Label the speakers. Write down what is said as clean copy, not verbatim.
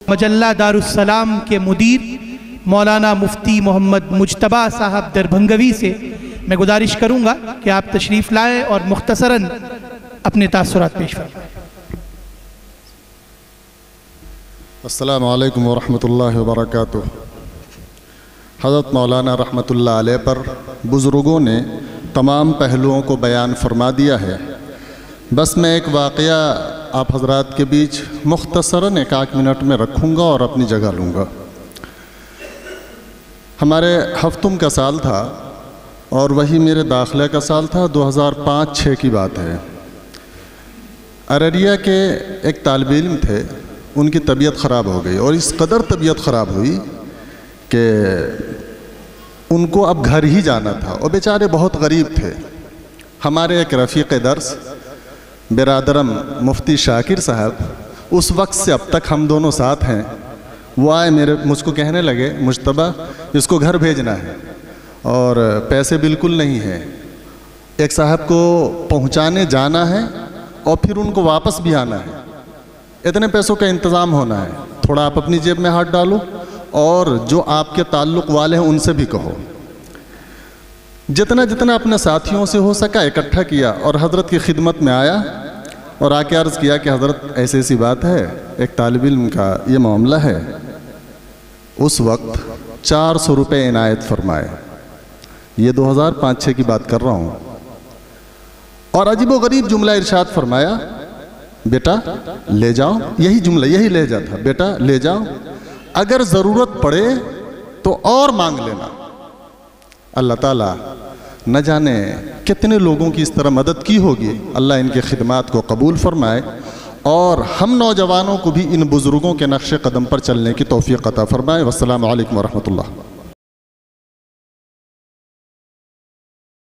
Speaker 1: मजल्ला Darussalam के मुदीर मौलाना मुफ्ती मोहम्मद मुज्तबा साहब दरभंगवी से मैं गुजारिश करूँगा कि आप तशरीफ़ लाएँ और मुख्तसरन अपने तासुरात पेश करें।
Speaker 2: अस्सलामु अलैकुम वरहमतुल्लाहि वबरकातुहू। हज़रत मौलाना रहमतुल्लाह अलैह पर बुज़ुर्गों ने तमाम पहलुओं को बयान फरमा दिया है। बस मैं एक वाक़या आप हज़रात के बीच मुख्तसरन एक मिनट में रखूँगा और अपनी जगह लूँगा। हमारे हफ्तुम का साल था और वही मेरे दाखिले का साल था। 2005-06 की बात है। अररिया के एक तालिब इल्म थे, उनकी तबीयत ख़राब हो गई और इस कदर तबीयत ख़राब हुई कि उनको अब घर ही जाना था और बेचारे बहुत गरीब थे। हमारे एक रफ़ीक़ दर्स बिरादरम मुफ्ती शाकिर साहब, उस वक्त से अब तक हम दोनों साथ हैं, वो आए मुझको कहने लगे, मुज्तबा इसको घर भेजना है और पैसे बिल्कुल नहीं है, एक साहब को पहुंचाने जाना है और फिर उनको वापस भी आना है, इतने पैसों का इंतज़ाम होना है, थोड़ा आप अपनी जेब में हाथ डालो और जो आपके ताल्लुक़ वाले हैं उनसे भी कहो। जितना जितना अपने साथियों से हो सका इकट्ठा किया और हज़रत की खिदमत में आया और आके अर्ज़ किया कि हज़रत ऐसी ऐसी बात है, एक तालिब इल्म का ये मामला है। उस वक्त 400 रुपये इनायत फरमाए। ये 2005-06 की बात कर रहा हूँ। और अजीबो गरीब जुमला इरशाद फरमाया, बेटा ले जाओ, यही जुमला, यही लहजा था, बेटा ले जाओ, अगर ज़रूरत पड़े तो और मांग लेना। अल्लाह ताला न जाने कितने लोगों की इस तरह मदद की होगी। अल्लाह इनके खिदमात को कबूल फरमाए और हम नौजवानों को भी इन बुज़ुर्गों के नक्शे कदम पर चलने की तौफ़ीक़ अता फरमाए। वस्सलामु अलैकुम वरहमतुल्लाह।